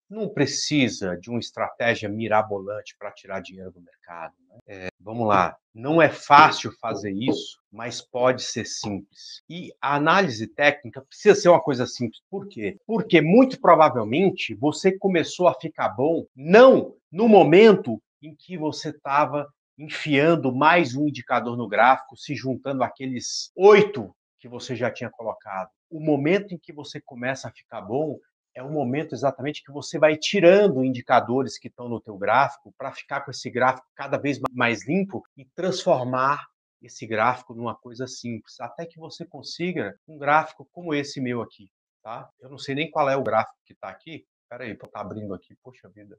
não precisa de uma estratégia mirabolante para tirar dinheiro do mercado, né? Vamos lá, não é fácil fazer isso, mas pode ser simples. E a análise técnica precisa ser uma coisa simples. Por quê? Porque muito provavelmente você começou a ficar bom não no momento em que você estava enfiando mais um indicador no gráfico, se juntando aqueles 8 que você já tinha colocado. O momento em que você começa a ficar bom é o momento exatamente que você vai tirando indicadores que estão no teu gráfico para ficar com esse gráfico cada vez mais limpo e transformar esse gráfico numa coisa simples, até que você consiga um gráfico como esse meu aqui, tá? Eu não sei nem qual é o gráfico que está aqui. Espera aí, tá abrindo aqui, poxa vida,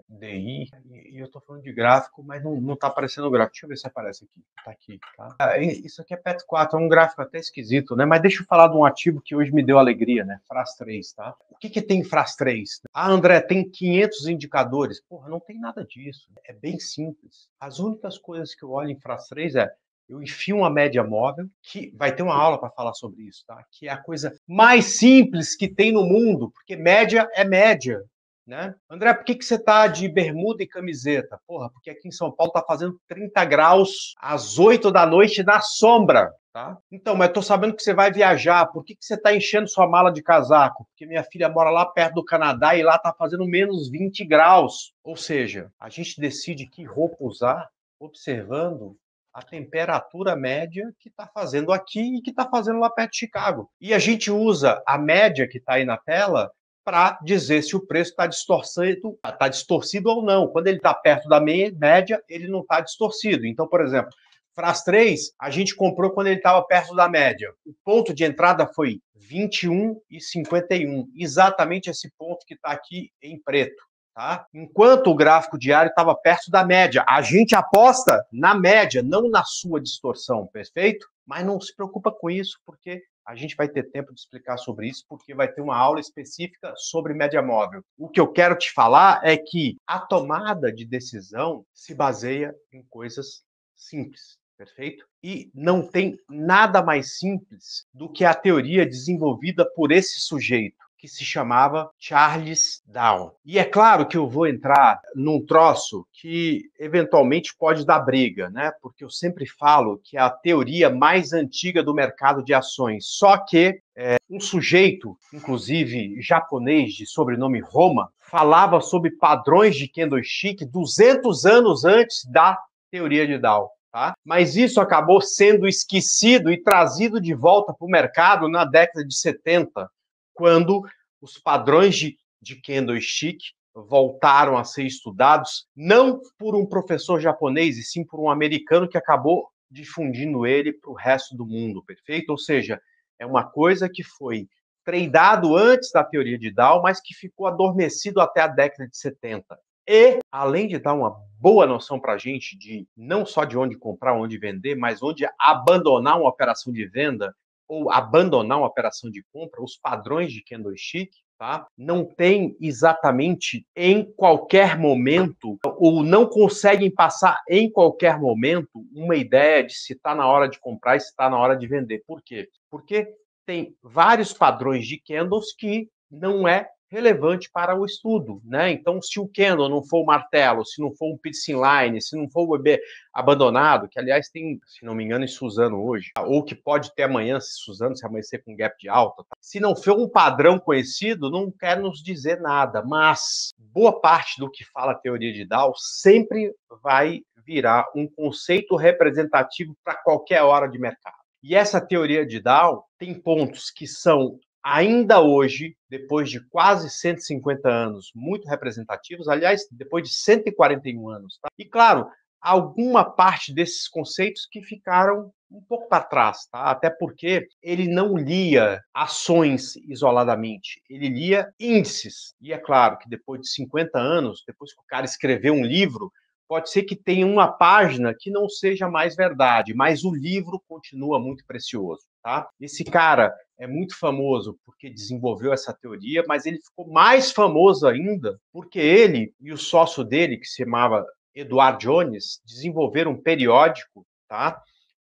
DI, e eu estou falando de gráfico, mas não está aparecendo o gráfico. Deixa eu ver se aparece aqui. Está aqui, tá? Isso aqui é PET4, é um gráfico até esquisito, né? Mas deixa eu falar de um ativo que hoje me deu alegria, né? FRAS3, tá? O que tem em FRAS3? Ah, André, tem 500 indicadores. Porra, não tem nada disso. É bem simples. As únicas coisas que eu olho em FRAS3 eu enfio uma média móvel, que vai ter uma aula para falar sobre isso, tá? Que é a coisa mais simples que tem no mundo, porque média é média, né? André, por que você tá de bermuda e camiseta? Porra, porque aqui em São Paulo tá fazendo 30 graus às 8 da noite na sombra, tá? Então, mas eu tô sabendo que você vai viajar, por que você tá enchendo sua mala de casaco? Porque minha filha mora lá perto do Canadá e lá tá fazendo menos 20 graus. Ou seja, a gente decide que roupa usar observando a temperatura média que está fazendo aqui e que está fazendo lá perto de Chicago. E a gente usa a média que está aí na tela para dizer se o preço está distorcido ou não. Quando ele está perto da média, ele não está distorcido. Então, por exemplo, FRAS 3, a gente comprou quando ele estava perto da média. O ponto de entrada foi 21,51, exatamente esse ponto que está aqui em preto. Tá? Enquanto o gráfico diário estava perto da média. A gente aposta na média, não na sua distorção, perfeito? Mas não se preocupa com isso, porque a gente vai ter tempo de explicar sobre isso, porque vai ter uma aula específica sobre média móvel. O que eu quero te falar é que a tomada de decisão se baseia em coisas simples, perfeito? E não tem nada mais simples do que a teoria desenvolvida por esse sujeito, que se chamava Charles Down. E é claro que eu vou entrar num troço que eventualmente pode dar briga, né? Porque eu sempre falo que é a teoria mais antiga do mercado de ações. Só que um sujeito, inclusive japonês de sobrenome Roma, falava sobre padrões de candlestick 200 anos antes da teoria de Down. Tá? Mas isso acabou sendo esquecido e trazido de volta para o mercado na década de 70, quando os padrões de candlestick voltaram a ser estudados, não por um professor japonês, e sim por um americano que acabou difundindo ele para o resto do mundo, perfeito? Ou seja, é uma coisa que foi tradeado antes da teoria de Dow, mas que ficou adormecido até a década de 70. E, além de dar uma boa noção para a gente de não só de onde comprar, onde vender, mas onde abandonar uma operação de venda ou abandonar uma operação de compra, os padrões de candlestick, tá? Não tem exatamente em qualquer momento, ou não conseguem passar em qualquer momento uma ideia de se está na hora de comprar e se está na hora de vender. Por quê? Porque tem vários padrões de candles que não é relevante para o estudo, né? Então, se o candle não for o martelo, se não for um piercing line, se não for o bebê abandonado, que aliás tem, se não me engano, em Suzano hoje, ou que pode ter amanhã, se Suzano se amanhecer com gap de alta, tá? Se não for um padrão conhecido, não quer nos dizer nada, mas boa parte do que fala a teoria de Dow sempre vai virar um conceito representativo para qualquer hora de mercado. E essa teoria de Dow tem pontos que são ainda hoje, depois de quase 150 anos, muito representativos, aliás, depois de 141 anos. Tá? E, claro, alguma parte desses conceitos que ficaram um pouco para trás, tá? Até porque ele não lia ações isoladamente, ele lia índices. E é claro que depois de 50 anos, depois que o cara escreveu um livro, pode ser que tenha uma página que não seja mais verdade, mas o livro continua muito precioso. Tá? Esse cara é muito famoso porque desenvolveu essa teoria, mas ele ficou mais famoso ainda porque ele e o sócio dele, que se chamava Edward Jones, desenvolveram um periódico, tá?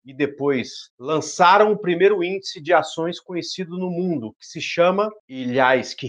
e depois lançaram o primeiro índice de ações conhecido no mundo, que se chama, aliás, que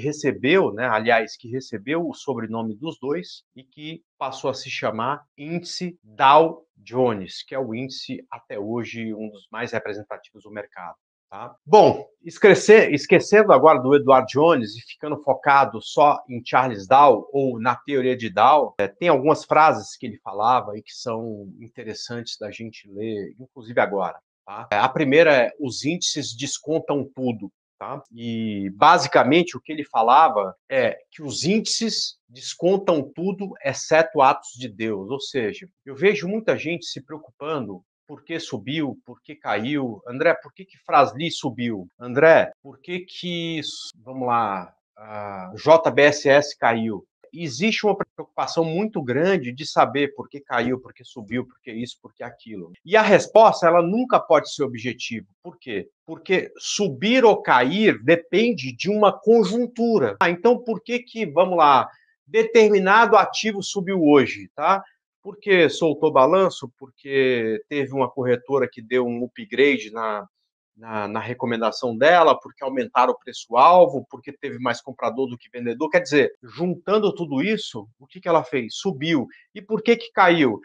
recebeu o sobrenome dos dois e que passou a se chamar Índice Dow Jones, que é o índice até hoje um dos mais representativos do mercado. Tá? Bom, esquecendo agora do Edward Jones e ficando focado só em Charles Dow ou na teoria de Dow, tem algumas frases que ele falava e que são interessantes da gente ler, inclusive agora. Tá? A primeira é: os índices descontam tudo. Tá? E basicamente o que ele falava é que os índices descontam tudo exceto atos de Deus. Ou seja, eu vejo muita gente se preocupando por que subiu, por que caiu. André, por que Fras-le subiu? André, por que vamos lá, a JBSS caiu? Existe uma preocupação muito grande de saber por que caiu, por que subiu, por que isso, por que aquilo. E a resposta, ela nunca pode ser objetiva. Por quê? Porque subir ou cair depende de uma conjuntura. Então, por que, vamos lá, determinado ativo subiu hoje, tá? Porque soltou balanço, porque teve uma corretora que deu um upgrade na recomendação dela, porque aumentaram o preço-alvo, porque teve mais comprador do que vendedor. Quer dizer, juntando tudo isso, o que ela fez? Subiu. E por que caiu?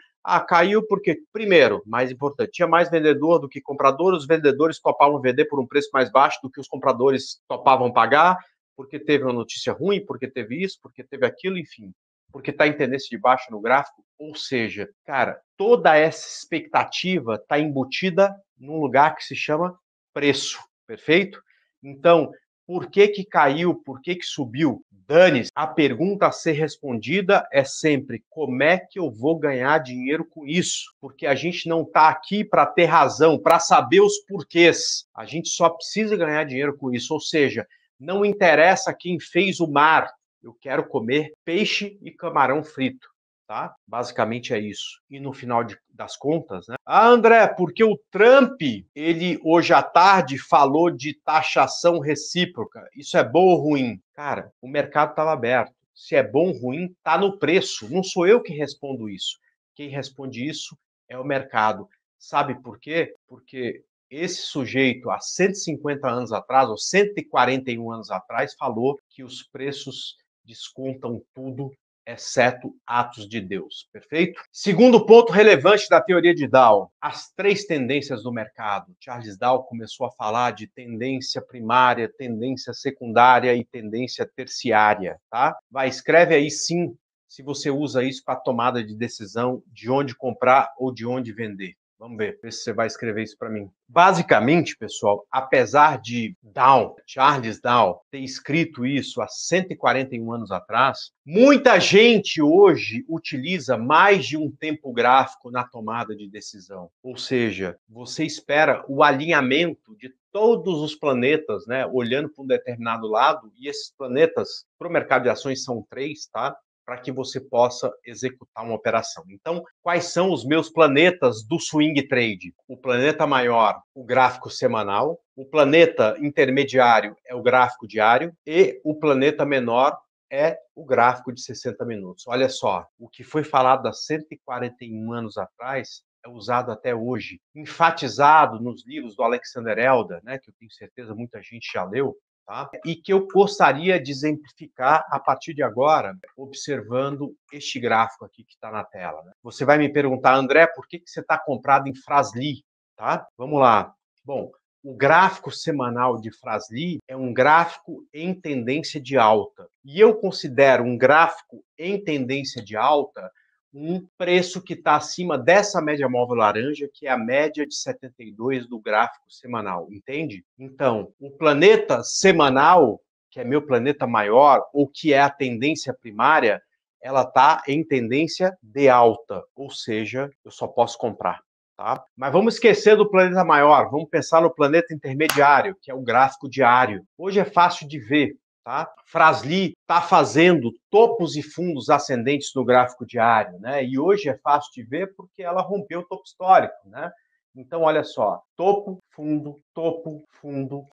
Caiu porque, primeiro, mais importante, tinha mais vendedor do que comprador, os vendedores topavam vender por um preço mais baixo do que os compradores topavam pagar, porque teve uma notícia ruim, porque teve isso, porque teve aquilo, enfim. Porque está em tendência de baixa no gráfico. Ou seja, cara, toda essa expectativa está embutida num lugar que se chama preço, perfeito? Então, por que caiu, por que subiu? Dane-se. A pergunta a ser respondida é sempre: como é que eu vou ganhar dinheiro com isso? Porque a gente não está aqui para ter razão, para saber os porquês. A gente só precisa ganhar dinheiro com isso. Ou seja, não interessa quem fez o mar. Eu quero comer peixe e camarão frito. Tá? Basicamente é isso. E no final das contas, né? André, porque o Trump, ele hoje à tarde falou de taxação recíproca. Isso é bom ou ruim? Cara, o mercado estava aberto. Se é bom ou ruim, está no preço. Não sou eu que respondo isso. Quem responde isso é o mercado. Sabe por quê? Porque esse sujeito, há 150 anos atrás, ou 141 anos atrás, falou que os preços descontam tudo, exceto atos de Deus. Perfeito? Segundo ponto relevante da teoria de Dow, as três tendências do mercado. Charles Dow começou a falar de tendência primária, tendência secundária e tendência terciária, tá? Vai, escreve aí sim, se você usa isso para tomada de decisão de onde comprar ou de onde vender. Vamos ver se você vai escrever isso para mim. Basicamente, pessoal, apesar de Dow, Charles Dow, ter escrito isso há 141 anos atrás, muita gente hoje utiliza mais de um tempo gráfico na tomada de decisão. Ou seja, você espera o alinhamento de todos os planetas, né, olhando para um determinado lado, e esses planetas, para o mercado de ações, são 3, tá? Para que você possa executar uma operação. Então, quais são os meus planetas do swing trade? O planeta maior, o gráfico semanal, o planeta intermediário é o gráfico diário e o planeta menor é o gráfico de 60 minutos. Olha só, o que foi falado há 141 anos atrás é usado até hoje, enfatizado nos livros do Alexander Elder, né, que eu tenho certeza muita gente já leu, tá? E que eu gostaria de exemplificar a partir de agora, observando este gráfico aqui que está na tela. Né? Você vai me perguntar, André, por que você está comprado em Fras-le? Tá? Vamos lá. Bom, o gráfico semanal de Fras-le é um gráfico em tendência de alta. E eu considero um gráfico em tendência de alta um preço que está acima dessa média móvel laranja, que é a média de 72 do gráfico semanal, entende? Então, o planeta semanal, que é meu planeta maior, ou que é a tendência primária, ela está em tendência de alta, ou seja, eu só posso comprar. Tá? Mas vamos esquecer do planeta maior, vamos pensar no planeta intermediário, que é o gráfico diário. Hoje é fácil de ver. Tá? Fras-le está fazendo topos e fundos ascendentes no gráfico diário, né? E hoje é fácil de ver porque ela rompeu o topo histórico, né? Então, olha só, topo, fundo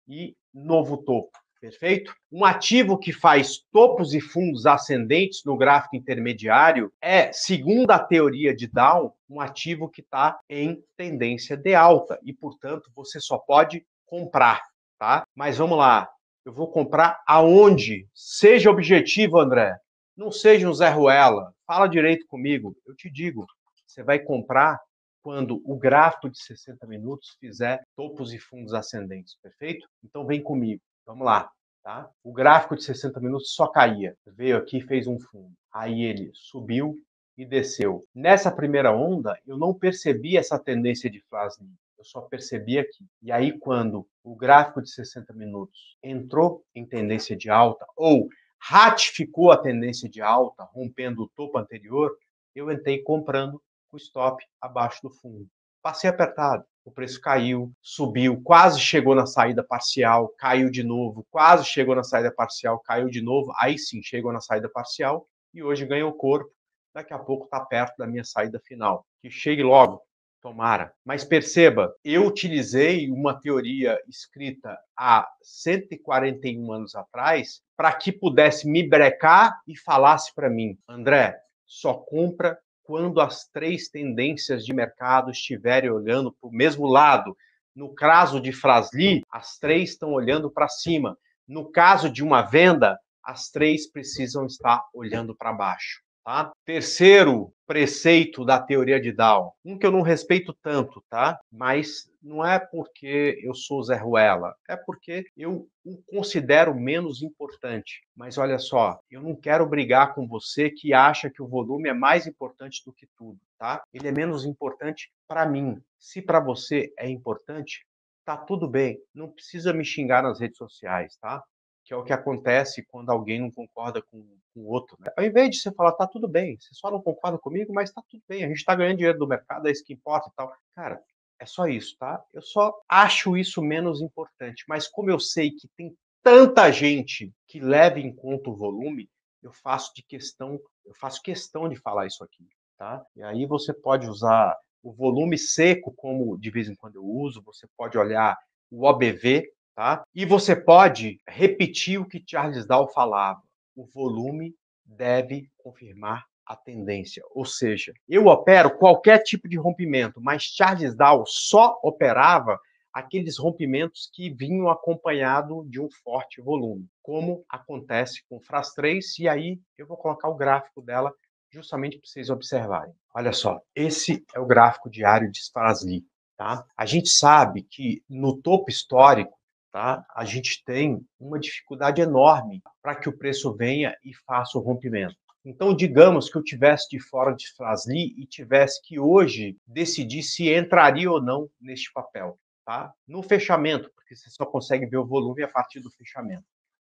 e novo topo. Perfeito? Um ativo que faz topos e fundos ascendentes no gráfico intermediário é, segundo a teoria de Dow, um ativo que está em tendência de alta e, portanto, você só pode comprar, tá? Mas vamos lá, eu vou comprar aonde? Seja objetivo, André. Não seja um Zé Ruela. Fala direito comigo. Eu te digo, você vai comprar quando o gráfico de 60 minutos fizer topos e fundos ascendentes, perfeito? Então vem comigo. Vamos lá, tá? O gráfico de 60 minutos só caía. Veio aqui e fez um fundo. Aí ele subiu e desceu. Nessa primeira onda, eu não percebi essa tendência de Flasny. Eu só percebi aqui. E aí, quando o gráfico de 60 minutos entrou em tendência de alta, ou ratificou a tendência de alta, rompendo o topo anterior, eu entrei comprando o stop abaixo do fundo. Passei apertado. O preço caiu, subiu, quase chegou na saída parcial, caiu de novo, quase chegou na saída parcial, caiu de novo, aí sim chegou na saída parcial e hoje ganhou corpo. Daqui a pouco está perto da minha saída final. Que chegue logo, tomara. Mas perceba, eu utilizei uma teoria escrita há 141 anos atrás para que pudesse me brecar e falasse para mim, André, só compra quando as três tendências de mercado estiverem olhando para o mesmo lado. No caso de Flasly, as três estão olhando para cima. No caso de uma venda, as três precisam estar olhando para baixo. Tá? Terceiro preceito da teoria de Dow, um que eu não respeito tanto, tá? Mas não é porque eu sou Zé Ruela, é porque eu o considero menos importante. Mas olha só, eu não quero brigar com você que acha que o volume é mais importante do que tudo, tá? Ele é menos importante para mim. Se para você é importante, tá tudo bem. Não precisa me xingar nas redes sociais, tá? Que é o que acontece quando alguém não concorda com o outro. Né? Ao invés de você falar, tá tudo bem, você só não concorda comigo, mas tá tudo bem, a gente tá ganhando dinheiro do mercado, é isso que importa e tal. Cara, é só isso, tá? Eu só acho isso menos importante, mas como eu sei que tem tanta gente que leva em conta o volume, eu faço questão de falar isso aqui, tá? E aí você pode usar o volume seco, como de vez em quando eu uso, você pode olhar o OBV, tá? E você pode repetir o que Charles Dow falava. O volume deve confirmar a tendência. Ou seja, eu opero qualquer tipo de rompimento, mas Charles Dow só operava aqueles rompimentos que vinham acompanhado de um forte volume, como acontece com Fras 3, e aí eu vou colocar o gráfico dela justamente para vocês observarem. Olha só, esse é o gráfico diário de Fras-Li, tá? A gente sabe que no topo histórico, tá? A gente tem uma dificuldade enorme para que o preço venha e faça o rompimento. Então, digamos que eu tivesse de fora de Fras-Li e tivesse que hoje decidir se entraria ou não neste papel, tá? No fechamento, porque você só consegue ver o volume a partir do fechamento.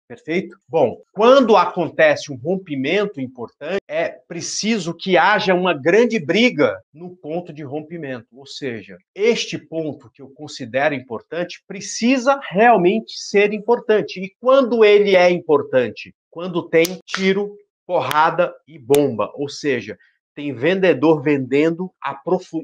Perfeito? Bom, quando acontece um rompimento importante, é preciso que haja uma grande briga no ponto de rompimento. Ou seja, este ponto que eu considero importante precisa realmente ser importante. E quando ele é importante? Quando tem tiro, porrada e bomba. Ou seja, tem vendedor vendendo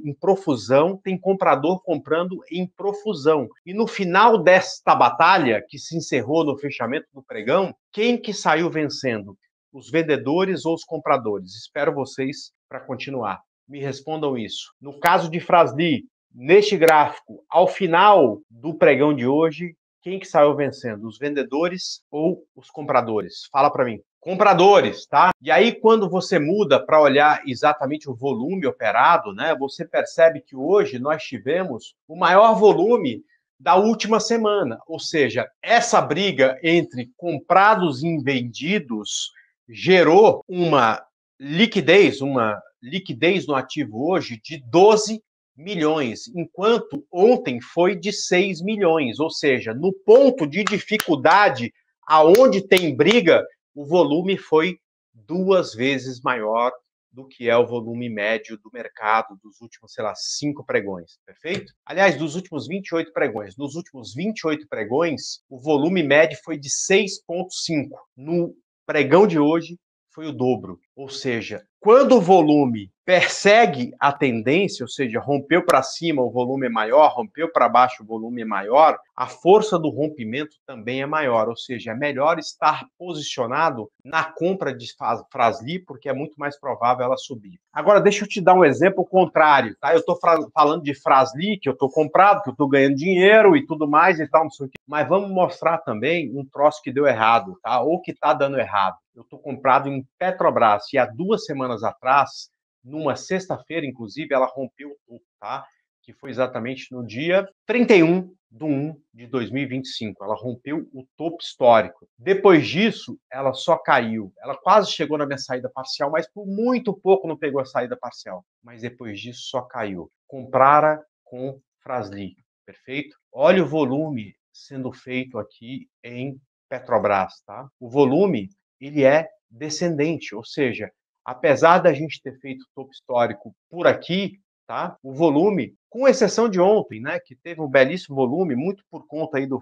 em profusão, tem comprador comprando em profusão. E no final desta batalha, que se encerrou no fechamento do pregão, quem que saiu vencendo? Os vendedores ou os compradores? Espero vocês para continuar. Me respondam isso. No caso de Fras-Li, neste gráfico, ao final do pregão de hoje, quem que saiu vencendo? Os vendedores ou os compradores? Fala para mim. Compradores, tá? E aí, quando você muda para olhar exatamente o volume operado, né, você percebe que hoje nós tivemos o maior volume da última semana. Ou seja, essa briga entre comprados e vendidos gerou uma liquidez no ativo hoje de 12 milhões, enquanto ontem foi de 6 milhões. Ou seja, no ponto de dificuldade, aonde tem briga, o volume foi 2 vezes maior do que é o volume médio do mercado dos últimos, 5 pregões, perfeito? Aliás, dos últimos 28 pregões. Nos últimos 28 pregões, o volume médio foi de 6,5. No pregão de hoje, foi o dobro. Ou seja, quando o volume persegue a tendência, ou seja, rompeu para cima, o volume é maior, rompeu para baixo, o volume é maior, a força do rompimento também é maior, ou seja, é melhor estar posicionado na compra de Frasli, porque é muito mais provável ela subir. Agora, deixa eu te dar um exemplo contrário, tá? Eu estou falando de Frasli, que eu estou comprado, que eu estou ganhando dinheiro e tudo mais e tal, não sei o quê. Mas vamos mostrar também um troço que deu errado, tá? Ou que está dando errado. Eu estou comprado em Petrobras e há 2 semanas atrás, numa sexta-feira, inclusive, ela rompeu o topo, tá? Que foi exatamente no dia 31/1/2025. Ela rompeu o topo histórico. Depois disso, ela só caiu. Ela quase chegou na minha saída parcial, mas por muito pouco não pegou a saída parcial. Mas depois disso, só caiu. Comprara com Frasli, perfeito? Olha o volume sendo feito aqui em Petrobras, tá? O volume, ele é descendente, ou seja, apesar da gente ter feito topo histórico por aqui, tá? O volume, com exceção de ontem, né, que teve um belíssimo volume, muito por conta aí do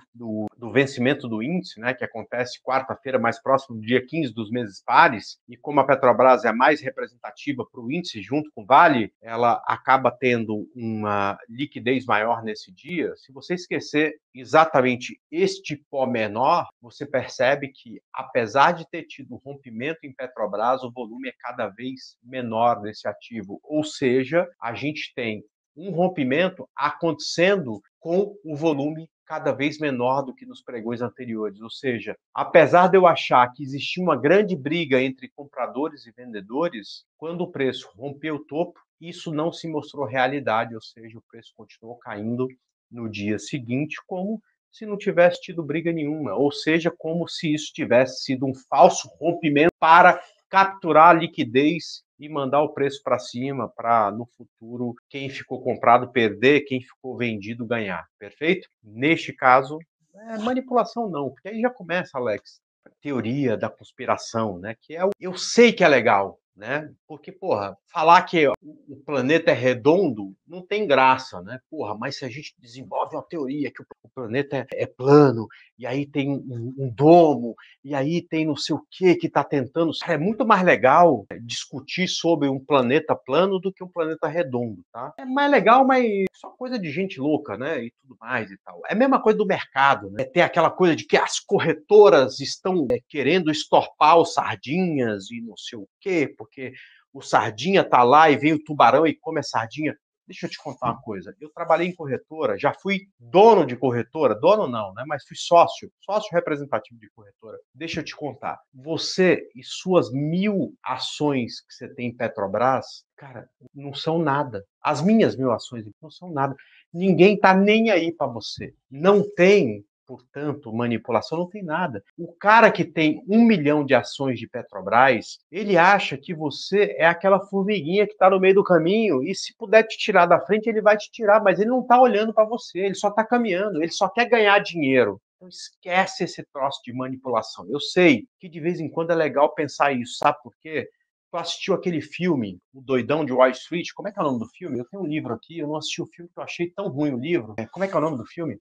vencimento do índice, né, que acontece quarta-feira, mais próximo do dia 15 dos meses pares, e como a Petrobras é a mais representativa para o índice, junto com o Vale, ela acaba tendo uma liquidez maior nesse dia. Se você esquecer exatamente este pó menor, você percebe que, apesar de ter tido rompimento em Petrobras, o volume é cada vez menor desse ativo. Ou seja, a gente tem um rompimento acontecendo com o volume cada vez menor do que nos pregões anteriores. Ou seja, apesar de eu achar que existia uma grande briga entre compradores e vendedores, quando o preço rompeu o topo, isso não se mostrou realidade, ou seja, o preço continuou caindo no dia seguinte, como se não tivesse tido briga nenhuma, ou seja, como se isso tivesse sido um falso rompimento para capturar a liquidez e mandar o preço para cima, para no futuro quem ficou comprado perder, quem ficou vendido ganhar, perfeito? Neste caso, manipulação não, porque aí já começa, Alex, a teoria da conspiração, né? Que é eu sei que é legal, né? Porque, porra, falar que o planeta é redondo não tem graça, né? Porra, mas se a gente desenvolve uma teoria que o planeta é plano, e aí tem um domo, e aí tem não sei o que está tentando. É muito mais legal discutir sobre um planeta plano do que um planeta redondo, tá? É mais legal, mas só coisa de gente louca, né? E tudo mais e tal. É a mesma coisa do mercado, né? Tem aquela coisa de que as corretoras estão querendo estorpar os sardinhas e não sei o quê, porque o sardinha tá lá e vem o tubarão e come a sardinha. Deixa eu te contar uma coisa. Eu trabalhei em corretora, já fui dono de corretora, dono não, né? Mas fui sócio representativo de corretora. Deixa eu te contar. Você e suas 1.000 ações que você tem em Petrobras, cara, não são nada. As minhas 1.000 ações não são nada. Ninguém tá nem aí para você. Não tem, portanto, manipulação, não tem nada. O cara que tem 1 milhão de ações de Petrobras, ele acha que você é aquela formiguinha que está no meio do caminho e se puder te tirar da frente, ele vai te tirar, mas ele não está olhando para você, ele só está caminhando, ele só quer ganhar dinheiro. Então esquece esse troço de manipulação. Eu sei que de vez em quando é legal pensar isso, sabe por quê? Tu assistiu aquele filme, O Doidão de Wall Street? Como é que é o nome do filme? Eu tenho um livro aqui, eu não assisti o filme porque eu achei tão ruim o livro. Como é que é o nome do filme?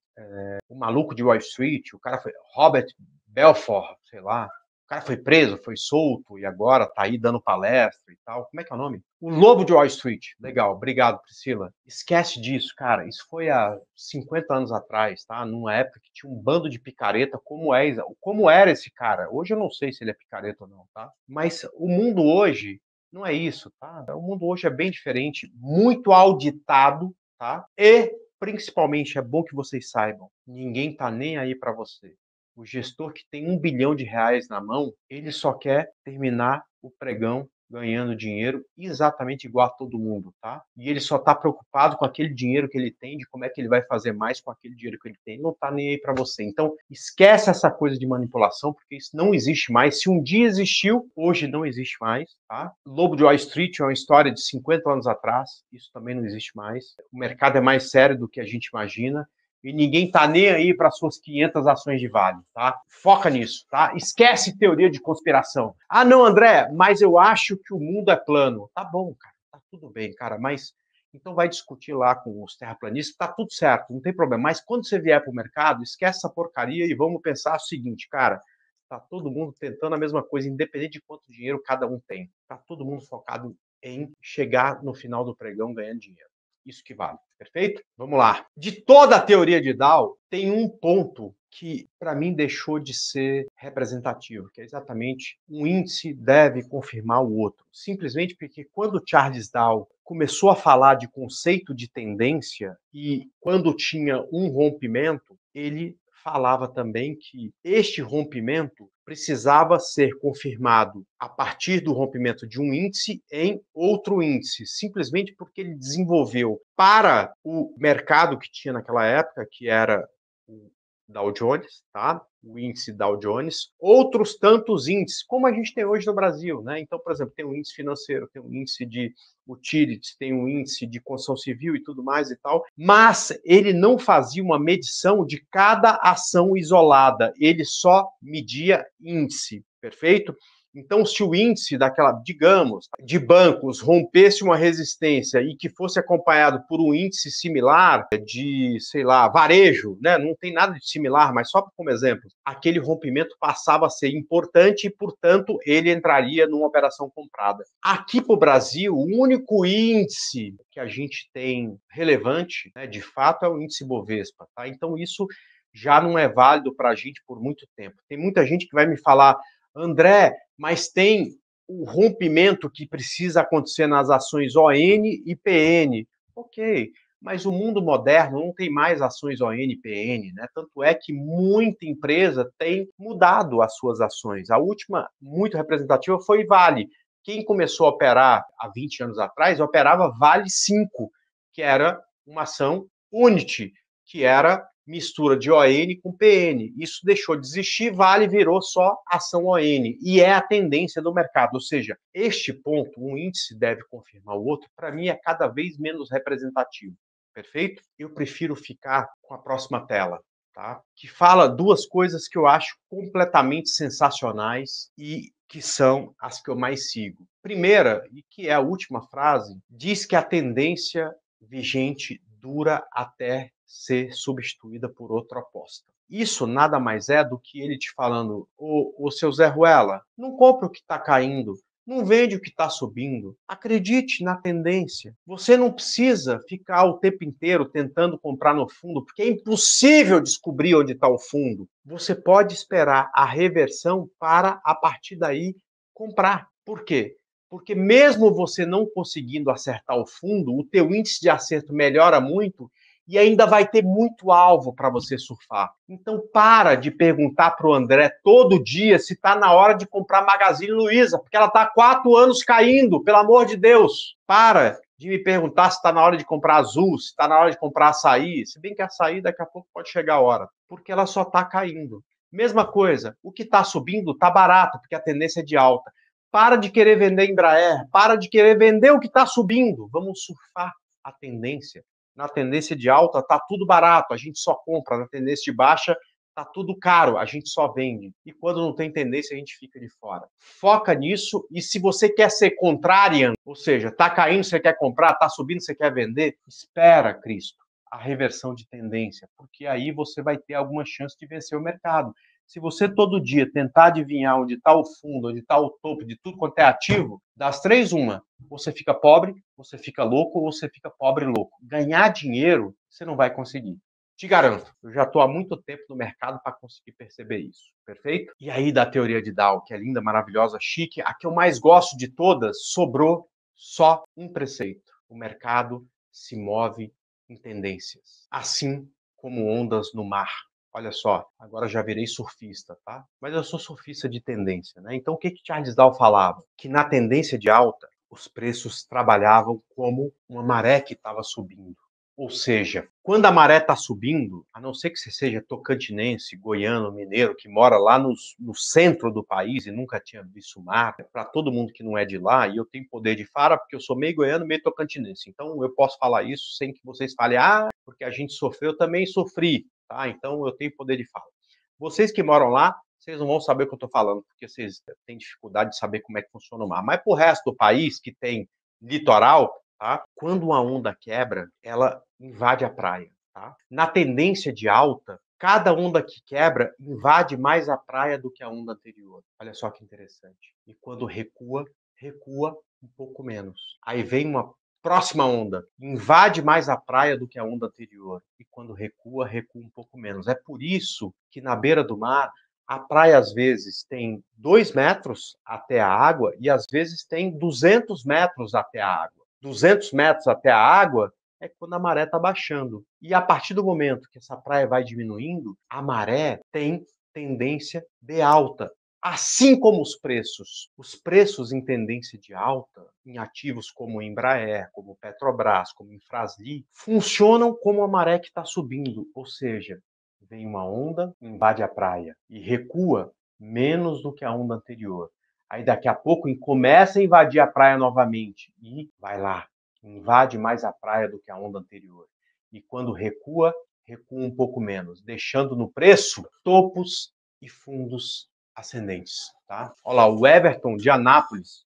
O Maluco de Wall Street, o cara foi Robert Belfort, sei lá. O cara foi preso, foi solto e agora tá aí dando palestra e tal. Como é que é o nome? O Lobo de Wall Street. Legal, obrigado, Priscila. Esquece disso, cara. Isso foi há 50 anos atrás, tá? Numa época que tinha um bando de picareta, como era esse cara. Hoje eu não sei se ele é picareta ou não, tá? Mas o mundo hoje não é isso, tá? O mundo hoje é bem diferente, muito auditado, tá? E principalmente é bom que vocês saibam, ninguém tá nem aí para você. O gestor que tem 1 bilhão de reais na mão, ele só quer terminar o pregão ganhando dinheiro exatamente igual a todo mundo, tá? E ele só está preocupado com aquele dinheiro que ele tem, de como é que ele vai fazer mais com aquele dinheiro que ele tem. Ele não está nem aí para você. Então, esquece essa coisa de manipulação, porque isso não existe mais. Se um dia existiu, hoje não existe mais, tá? Lobo de Wall Street é uma história de 50 anos atrás, isso também não existe mais. O mercado é mais sério do que a gente imagina e ninguém tá nem aí para suas 500 ações de Vale, tá? Foca nisso, tá? Esquece teoria de conspiração. Ah, não, André, mas eu acho que o mundo é plano. Tá bom, cara, tá tudo bem, cara, mas então vai discutir lá com os terraplanistas, tá tudo certo, não tem problema. Mas quando você vier para o mercado, esquece essa porcaria e vamos pensar o seguinte, cara, Está todo mundo tentando a mesma coisa, independente de quanto dinheiro cada um tem. Está todo mundo focado em chegar no final do pregão ganhando dinheiro. Isso que vale, perfeito? Vamos lá. De toda a teoria de Dow, tem um ponto que, para mim, deixou de ser representativo, que é exatamente um índice deve confirmar o outro. Simplesmente porque quando Charles Dow começou a falar de conceito de tendência e quando tinha um rompimento, ele falava também que este rompimento precisava ser confirmado a partir do rompimento de um índice em outro índice, simplesmente porque ele desenvolveu para o mercado que tinha naquela época, que era o Dow Jones, tá? O índice Dow Jones, outros tantos índices, como a gente tem hoje no Brasil, né? Então, por exemplo, tem um índice financeiro, tem um índice de utilities, tem um índice de construção civil e tudo mais e tal, mas ele não fazia uma medição de cada ação isolada, ele só media índice, perfeito? Então, se o índice daquela, digamos, de bancos rompesse uma resistência e que fosse acompanhado por um índice similar de, sei lá, varejo, né? Não tem nada de similar, mas só como exemplo, aquele rompimento passava a ser importante e, portanto, ele entraria numa operação comprada. Aqui para o Brasil, o único índice que a gente tem relevante, né, de fato, é o índice Bovespa, tá? Então, isso já não é válido para a gente por muito tempo. Tem muita gente que vai me falar, André, mas tem o rompimento que precisa acontecer nas ações ON e PN. Ok, mas o mundo moderno não tem mais ações ON e PN, né? Tanto é que muita empresa tem mudado as suas ações. A última, muito representativa, foi Vale. Quem começou a operar há 20 anos atrás, operava Vale 5, que era uma ação Unity, que era mistura de ON com PN. Isso deixou de existir, Vale virou só ação ON. E é a tendência do mercado. Ou seja, este ponto, um índice deve confirmar o outro, para mim é cada vez menos representativo. Perfeito? Eu prefiro ficar com a próxima tela, tá? Que fala duas coisas que eu acho completamente sensacionais e que são as que eu mais sigo. Primeira, e que é a última frase, diz que a tendência vigente dura até ser substituída por outra aposta. Isso nada mais é do que ele te falando, o seu Zé Ruela, não compra o que está caindo, não vende o que está subindo. Acredite na tendência. Você não precisa ficar o tempo inteiro tentando comprar no fundo, porque é impossível descobrir onde está o fundo. Você pode esperar a reversão para, a partir daí, comprar. Por quê? Porque mesmo você não conseguindo acertar o fundo, o teu índice de acerto melhora muito e ainda vai ter muito alvo para você surfar. Então para de perguntar para o André todo dia se está na hora de comprar Magazine Luiza, porque ela está há 4 anos caindo, pelo amor de Deus. Para de me perguntar se está na hora de comprar Azul, se está na hora de comprar Açaí, se bem que Açaí daqui a pouco pode chegar a hora, porque ela só está caindo. Mesma coisa, o que está subindo está barato, porque a tendência é de alta. Para de querer vender Embraer, para de querer vender o que está subindo. Vamos surfar a tendência. Na tendência de alta está tudo barato, a gente só compra. Na tendência de baixa está tudo caro, a gente só vende. E quando não tem tendência, a gente fica de fora. Foca nisso e se você quer ser contrarian, ou seja, está caindo, você quer comprar, está subindo, você quer vender, espera, Cristo, a reversão de tendência, porque aí você vai ter alguma chance de vencer o mercado. Se você todo dia tentar adivinhar onde está o fundo, onde está o topo de tudo quanto é ativo, das 3, uma. Você fica pobre, você fica louco ou você fica pobre e louco. Ganhar dinheiro, você não vai conseguir. Te garanto, eu já estou há muito tempo no mercado para conseguir perceber isso. Perfeito? E aí, da teoria de Dow, que é linda, maravilhosa, chique, a que eu mais gosto de todas, sobrou só um preceito. O mercado se move em tendências, assim como ondas no mar. Olha só, agora já virei surfista, tá? Mas eu sou surfista de tendência, né? Então o que Charles Dow falava? Que na tendência de alta, os preços trabalhavam como uma maré que estava subindo. Ou seja, quando a maré está subindo, a não ser que você seja tocantinense, goiano, mineiro, que mora lá no centro do país e nunca tinha visto mar, para todo mundo que não é de lá, e eu tenho poder de fala porque eu sou meio goiano, meio tocantinense. Então eu posso falar isso sem que vocês falem, porque a gente sofreu, eu também sofri, tá? Então eu tenho poder de fala. Vocês que moram lá, vocês não vão saber o que eu estou falando, porque vocês têm dificuldade de saber como é que funciona o mar. Mas para o resto do país, que tem litoral, tá? Quando uma onda quebra, ela invade a praia. Tá? Na tendência de alta, Cada onda que quebra invade mais a praia do que a onda anterior. Olha só que interessante. E quando recua, recua um pouco menos. Aí vem uma próxima onda, invade mais a praia do que a onda anterior. E quando recua, recua um pouco menos. É por isso que na beira do mar, a praia às vezes tem 2 metros até a água e às vezes tem 200 metros até a água. 200 metros até a água é quando a maré está baixando. E a partir do momento que essa praia vai diminuindo, a maré tem tendência de alta. Assim como os preços. Os preços em tendência de alta, em ativos como Embraer, como Petrobras, como Infrasli, funcionam como a maré que está subindo. Ou seja, vem uma onda, invade a praia e recua menos do que a onda anterior. Aí daqui a pouco começa a invadir a praia novamente e vai lá, invade mais a praia do que a onda anterior. E quando recua, recua um pouco menos, deixando no preço topos e fundos ascendentes. Tá? Olha lá, o Everton de Anápolis,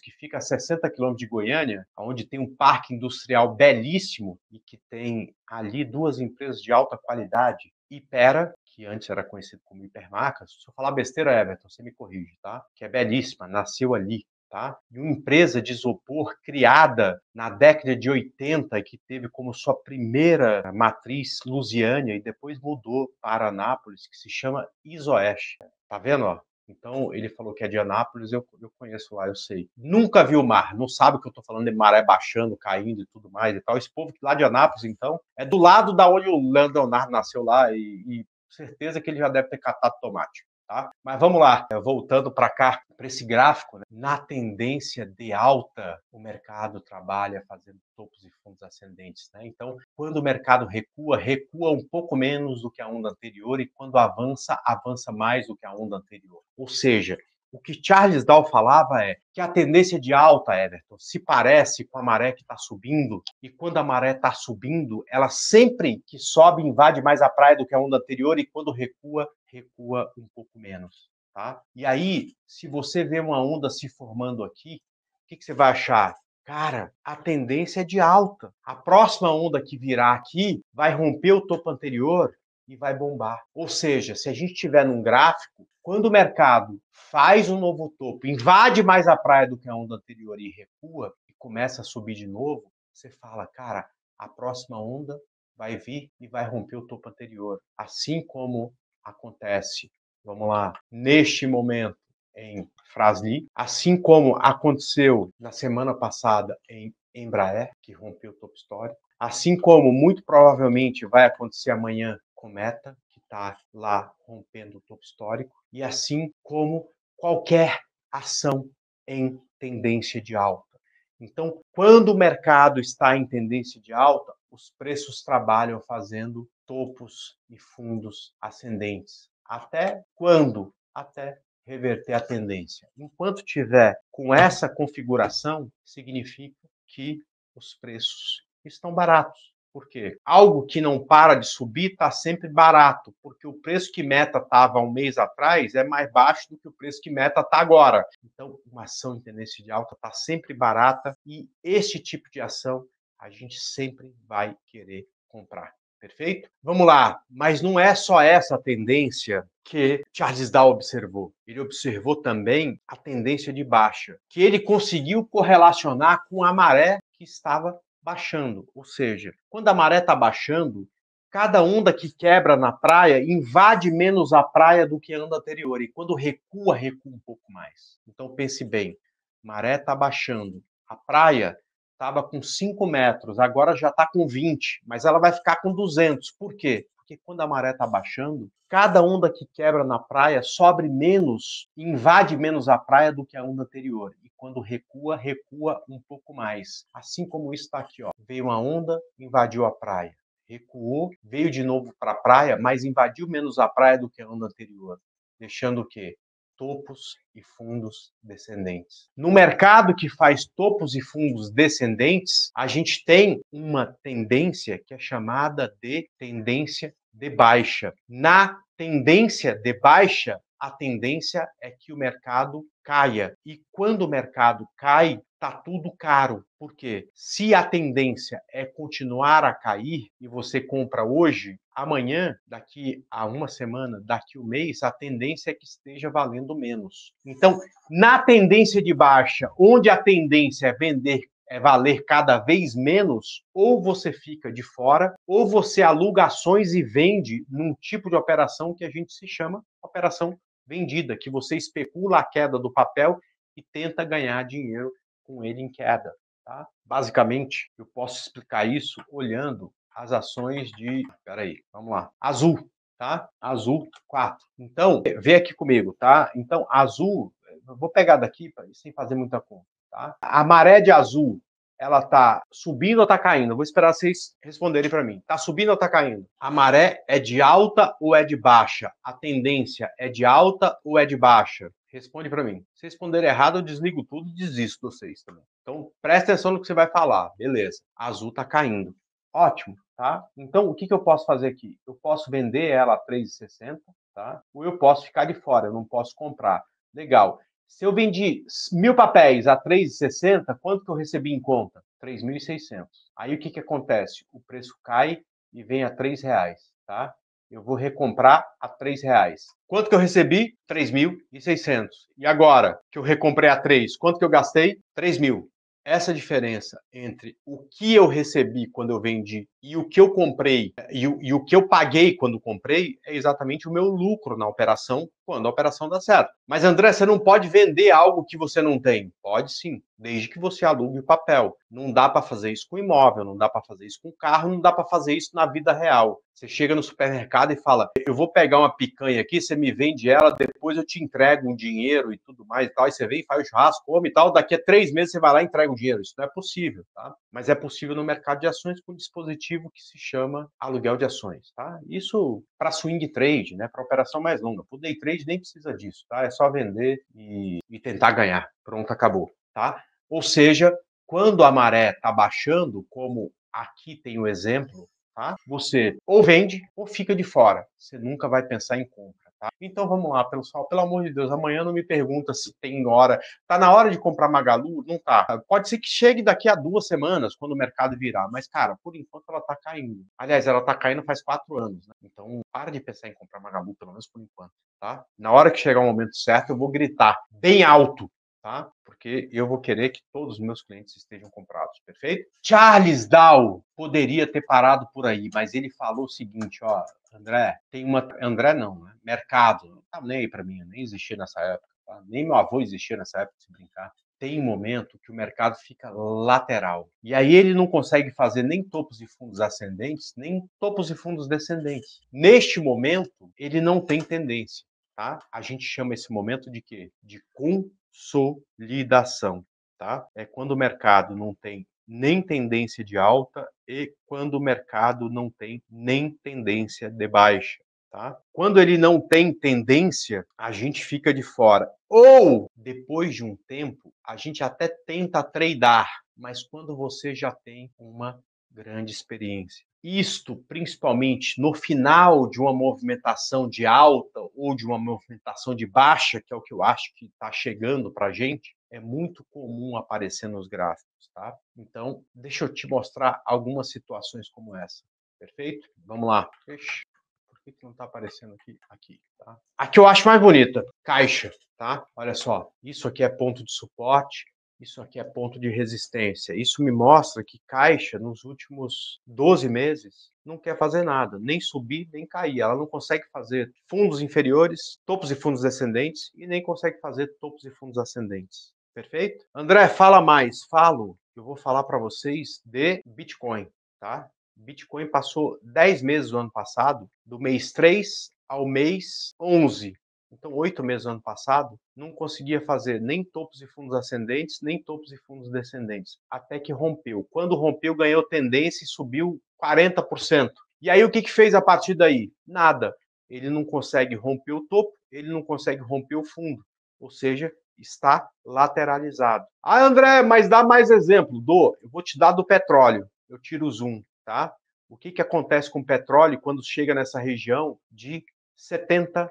que fica a 60 quilômetros de Goiânia, onde tem um parque industrial belíssimo e que tem ali 2 empresas de alta qualidade, Ipera, que antes era conhecido como Hipermarcas. Se eu falar besteira, Everton, você me corrige, tá? Que é belíssima, nasceu ali. Tá? E uma empresa de isopor criada na década de 80 e que teve como sua primeira matriz Lusiânia e depois mudou para Anápolis, que se chama Isoeste. Tá vendo? Ó? Então, ele falou que é de Anápolis, eu conheço lá, eu sei. Nunca vi o mar, não sabe o que eu tô falando de maré baixando, caindo e tudo mais e tal. Esse povo lá de Anápolis, então, é do lado da onde o Leonardo nasceu lá e certeza que ele já deve ter catado tomate. Tá? Mas vamos lá, voltando para cá, para esse gráfico, né? Na tendência de alta, o mercado trabalha fazendo topos e fundos ascendentes. Né? Então, quando o mercado recua, recua um pouco menos do que a onda anterior e quando avança, avança mais do que a onda anterior. Ou seja, o que Charles Dow falava é que a tendência de alta, Everton, se parece com a maré que está subindo, e quando a maré está subindo, ela sempre que sobe invade mais a praia do que a onda anterior, e quando recua, recua um pouco menos. Tá? E aí, se você vê uma onda se formando aqui, o que você vai achar? Cara, a tendência é de alta. A próxima onda que virá aqui vai romper o topo anterior e vai bombar. Ou seja, se a gente estiver num gráfico, quando o mercado faz um novo topo, invade mais a praia do que a onda anterior e recua, e começa a subir de novo, você fala, cara, a próxima onda vai vir e vai romper o topo anterior. Assim como acontece, vamos lá, neste momento em Frasli, assim como aconteceu na semana passada em Embraer, que rompeu o topo histórico, assim como muito provavelmente vai acontecer amanhã com Meta, que está lá rompendo o topo histórico, e assim como qualquer ação em tendência de alta. Então, quando o mercado está em tendência de alta, os preços trabalham fazendo topos e fundos ascendentes. Até quando? Até reverter a tendência. Enquanto tiver com essa configuração, significa que os preços estão baratos. Por quê? Algo que não para de subir está sempre barato, porque o preço que Meta estava um mês atrás é mais baixo do que o preço que Meta está agora. Então, uma ação em tendência de alta está sempre barata e este tipo de ação a gente sempre vai querer comprar. Perfeito? Vamos lá, mas não é só essa tendência que Charles Dow observou. Ele observou também a tendência de baixa, que ele conseguiu correlacionar com a maré que estava baixando. Ou seja, quando a maré está baixando, cada onda que quebra na praia invade menos a praia do que a onda anterior. E quando recua, recua um pouco mais. Então pense bem, maré está baixando. A praia estava com 5 metros, agora já está com 20, mas ela vai ficar com 200. Por quê? Porque quando a maré está baixando, cada onda que quebra na praia sobe menos, invade menos a praia do que a onda anterior. E quando recua, recua um pouco mais. Assim como isso está aqui, ó. Veio uma onda, invadiu a praia. Recuou, veio de novo para a praia, mas invadiu menos a praia do que a onda anterior. Deixando o quê? Topos e fundos descendentes. No mercado que faz topos e fundos descendentes, a gente tem uma tendência que é chamada de tendência de baixa. Na tendência de baixa, a tendência é que o mercado caia. E quando o mercado cai, tá tudo caro. Por quê? Se a tendência é continuar a cair e você compra hoje, amanhã, daqui a uma semana, daqui a um mês, a tendência é que esteja valendo menos. Então, na tendência de baixa, onde a tendência é vender, é valer cada vez menos, ou você fica de fora, ou você aluga ações e vende num tipo de operação que a gente se chama operação vendida, que você especula a queda do papel e tenta ganhar dinheiro com ele em queda. Tá? Basicamente, eu posso explicar isso olhando as ações de... Peraí, vamos lá. Azul, tá? Azul 4. Então, vê aqui comigo, tá? Então, Azul, eu vou pegar daqui sem fazer muita conta, tá? A maré de Azul, ela tá subindo ou tá caindo? Eu vou esperar vocês responderem para mim. Tá subindo ou tá caindo? A maré é de alta ou é de baixa? A tendência é de alta ou é de baixa? Responde para mim. Se responderem errado, eu desligo tudo e desisto de vocês também. Então, presta atenção no que você vai falar. Beleza. Azul tá caindo. Ótimo, tá? Então, o que eu posso fazer aqui? Eu posso vender ela a 3,60, tá? Ou eu posso ficar de fora, eu não posso comprar. Legal. Se eu vendi 1.000 papéis a 3,60, quanto que eu recebi em conta? 3.600. Aí o que acontece? O preço cai e vem a R$3, tá? Eu vou recomprar a R$3. Quanto que eu recebi? 3.600. E agora que eu recomprei a 3, quanto que eu gastei? 3.000. Essa diferença entre o que eu recebi quando eu vendi e o que eu comprei e o que eu paguei quando comprei é exatamente o meu lucro na operação quando a operação dá certo. Mas, André, você não pode vender algo que você não tem? Pode sim, desde que você alugue o papel. Não dá para fazer isso com imóvel, não dá para fazer isso com carro, não dá para fazer isso na vida real. Você chega no supermercado e fala, eu vou pegar uma picanha aqui, você me vende ela, depois eu te entrego um dinheiro e tudo mais e tal, e você vem, faz o churrasco, come e tal, daqui a 3 meses você vai lá e entrega o dinheiro. Isso não é possível, tá? Mas é possível no mercado de ações com um dispositivo que se chama aluguel de ações, tá? Isso para swing trade, né? Para operação mais longa. Para o day trade nem precisa disso, tá? É só vender e tentar ganhar. Pronto, acabou, tá? Ou seja, quando a maré está baixando, como aqui tem o exemplo, tá? Você ou vende ou fica de fora. Você nunca vai pensar em compra. Tá? Então vamos lá, pessoal. Pelo amor de Deus, amanhã não me pergunta se tem hora. Tá na hora de comprar Magalu? Não tá. Pode ser que chegue daqui a 2 semanas, quando o mercado virar. Mas, cara, por enquanto ela tá caindo. Aliás, ela tá caindo faz 4 anos. Né? Então, para de pensar em comprar Magalu, pelo menos por enquanto. Tá? Na hora que chegar o momento certo, eu vou gritar bem alto. Tá? Porque eu vou querer que todos os meus clientes estejam comprados, perfeito? Charles Dow poderia ter parado por aí, mas ele falou o seguinte, ó, André, tem uma... André não, né? Mercado, não tá nem aí para mim, eu nem existia nessa época, tá? Nem meu avô existia nessa época, se brincar. Tem um momento que o mercado fica lateral. E aí ele não consegue fazer nem topos e fundos ascendentes, nem topos e fundos descendentes. Neste momento, ele não tem tendência, tá? A gente chama esse momento de quê? De consolidação, tá? É quando o mercado não tem nem tendência de alta e quando o mercado não tem nem tendência de baixa, tá? Quando ele não tem tendência, a gente fica de fora. Ou, depois de um tempo, a gente até tenta tradear, mas quando você já tem uma grande experiência. Isto, principalmente no final de uma movimentação de alta ou de uma movimentação de baixa, que é o que eu acho que está chegando para a gente, é muito comum aparecer nos gráficos, tá? Então, deixa eu te mostrar algumas situações como essa. Perfeito? Vamos lá. Ixi, por que não está aparecendo aqui? Aqui, tá? Aqui eu acho mais bonita. Caixa, tá? Olha só. Isso aqui é ponto de suporte. Isso aqui é ponto de resistência. Isso me mostra que Caixa, nos últimos 12 meses, não quer fazer nada, nem subir, nem cair. Ela não consegue fazer fundos inferiores, topos e fundos descendentes, e nem consegue fazer topos e fundos ascendentes. Perfeito? André, fala mais. Falo. Eu vou falar para vocês de Bitcoin, tá? Bitcoin passou 10 meses do ano passado, do mês 3 ao mês 11. Então, 8 meses do ano passado, não conseguia fazer nem topos e fundos ascendentes, nem topos e fundos descendentes, até que rompeu. Quando rompeu, ganhou tendência e subiu 40%. E aí, o que fez a partir daí? Nada. Ele não consegue romper o topo, ele não consegue romper o fundo. Ou seja, está lateralizado. Ah, André, mas dá mais exemplo. Eu vou te dar do petróleo. Eu tiro o zoom, tá? O que acontece com o petróleo quando chega nessa região de 70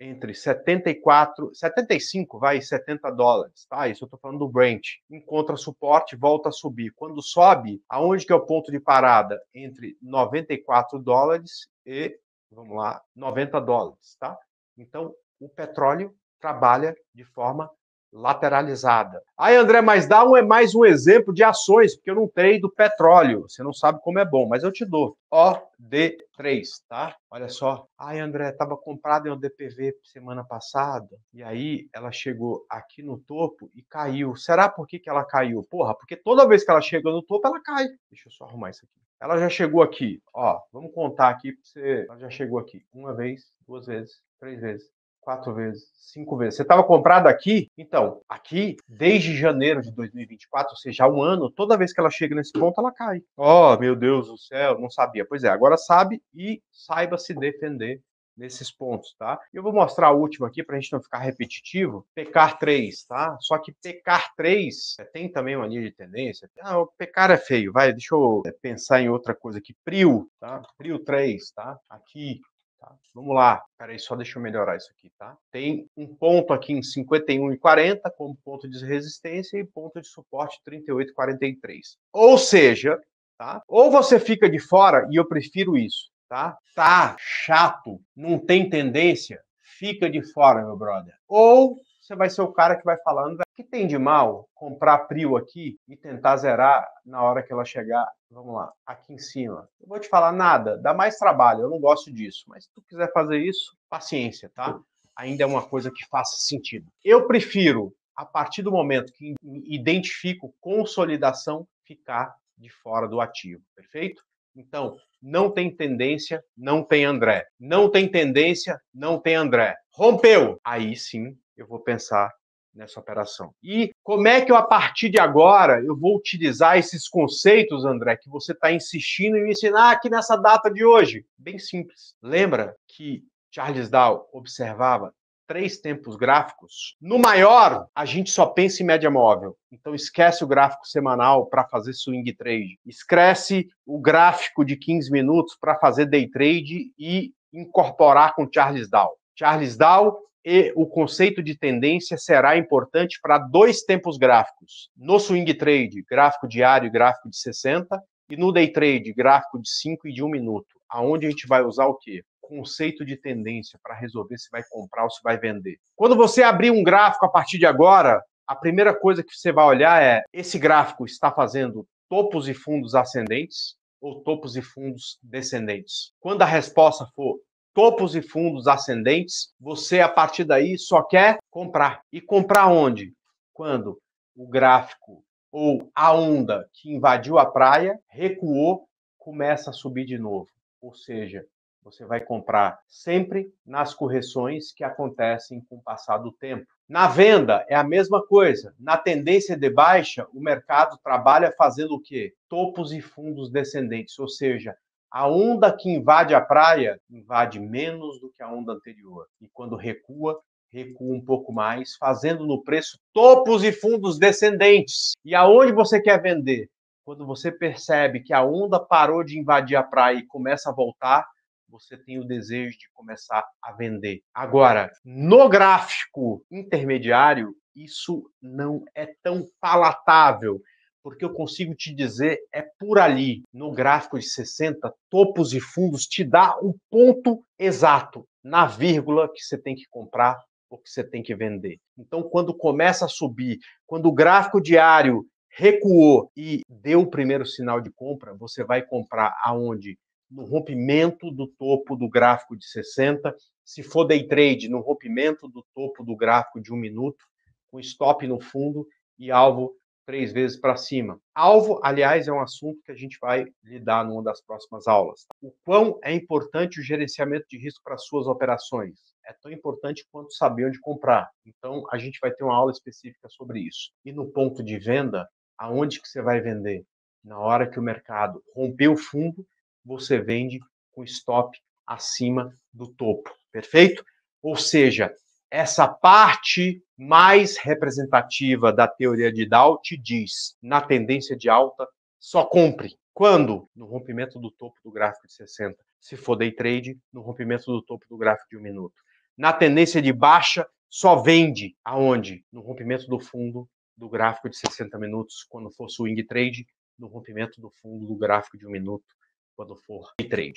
entre 74, 75, vai, $70, tá? Isso eu tô falando do Brent. Encontra suporte, volta a subir. Quando sobe, aonde que é o ponto de parada? Entre $94 e, vamos lá, $90, tá? Então, o petróleo trabalha de forma lateralizada. Aí, André, mas dá mais um exemplo de ações, porque eu não trado petróleo. Você não sabe como é bom, mas eu te dou. OD3, tá? Olha só. Ai, André, estava comprada em ODPV semana passada, e aí ela chegou aqui no topo e caiu. Será por que ela caiu? Porra, porque toda vez que ela chega no topo, ela cai. Deixa eu só arrumar isso aqui. Ela já chegou aqui, ó, vamos contar aqui pra você. Ela já chegou aqui uma vez, duas vezes, três vezes, 4 vezes, 5 vezes. Você estava comprado aqui? Então, aqui, desde janeiro de 2024, ou seja, há um ano, toda vez que ela chega nesse ponto, ela cai. Oh, meu Deus do céu, não sabia. Pois é, agora sabe e saiba se defender nesses pontos, tá? Eu vou mostrar a última aqui para a gente não ficar repetitivo. PECAR 3, tá? Só que PECAR 3 tem também uma linha de tendência. Ah, o PECAR é feio, vai, deixa eu pensar em outra coisa aqui. PRIO, tá? PRIO 3, tá? Aqui. Tá? Vamos lá, peraí, só deixa eu melhorar isso aqui, tá? Tem um ponto aqui em 51,40 como ponto de resistência e ponto de suporte 38,43. Ou seja, tá? Ou você fica de fora, e eu prefiro isso, tá? Tá chato, não tem tendência, fica de fora, meu brother. Ou você vai ser o cara que vai falando, que tem de mal comprar PRIO aqui e tentar zerar na hora que ela chegar, vamos lá, aqui em cima. Eu vou te falar nada, dá mais trabalho, eu não gosto disso, mas se tu quiser fazer isso, paciência, tá? Ainda é uma coisa que faça sentido. Eu prefiro, a partir do momento que identifico consolidação, ficar de fora do ativo, perfeito? Então, não tem tendência, não tem André. Não tem tendência, não tem André. Rompeu! Aí sim, eu vou pensar nessa operação. E como é que eu, a partir de agora, eu vou utilizar esses conceitos, André, que você está insistindo em me ensinar aqui nessa data de hoje? Bem simples. Lembra que Charles Dow observava 3 tempos gráficos? No maior, a gente só pensa em média móvel. Então esquece o gráfico semanal para fazer swing trade. Esquece o gráfico de 15 minutos para fazer day trade e incorporar com Charles Dow. Charles Dow e o conceito de tendência será importante para 2 tempos gráficos. No swing trade, gráfico diário e gráfico de 60, e no day trade, gráfico de 5 e de 1 minuto. Aonde a gente vai usar o quê? Conceito de tendência para resolver se vai comprar ou se vai vender. Quando você abrir um gráfico a partir de agora, a primeira coisa que você vai olhar é: esse gráfico está fazendo topos e fundos ascendentes ou topos e fundos descendentes? Quando a resposta for topos e fundos ascendentes, você, a partir daí, só quer comprar. E comprar onde? Quando o gráfico ou a onda que invadiu a praia recuou, começa a subir de novo. Ou seja, você vai comprar sempre nas correções que acontecem com o passar do tempo. Na venda, é a mesma coisa. Na tendência de baixa, o mercado trabalha fazendo o quê? Topos e fundos descendentes, ou seja, a onda que invade a praia invade menos do que a onda anterior. E quando recua, recua um pouco mais, fazendo no preço topos e fundos descendentes. E aonde você quer vender? Quando você percebe que a onda parou de invadir a praia e começa a voltar, você tem o desejo de começar a vender. Agora, no gráfico intermediário, isso não é tão palatável, porque eu consigo te dizer, é por ali, no gráfico de 60, topos e fundos te dá um ponto exato, na vírgula que você tem que comprar ou que você tem que vender. Então, quando começa a subir, quando o gráfico diário recuou e deu o primeiro sinal de compra, você vai comprar aonde? No rompimento do topo do gráfico de 60, se for day trade, no rompimento do topo do gráfico de 1 minuto, com stop no fundo e alvo 3 vezes para cima. Alvo, aliás, é um assunto que a gente vai lidar numa das próximas aulas. O quão é importante o gerenciamento de risco para suas operações? É tão importante quanto saber onde comprar. Então, a gente vai ter uma aula específica sobre isso. E no ponto de venda, aonde que você vai vender? Na hora que o mercado romper o fundo, você vende com stop acima do topo. Perfeito? Ou seja, essa parte mais representativa da teoria de Dow te diz, na tendência de alta, só compre. Quando? No rompimento do topo do gráfico de 60. Se for day trade, no rompimento do topo do gráfico de 1 minuto. Na tendência de baixa, só vende aonde? No rompimento do fundo do gráfico de 60 minutos, quando for swing trade, no rompimento do fundo do gráfico de 1 minuto, quando for day trade.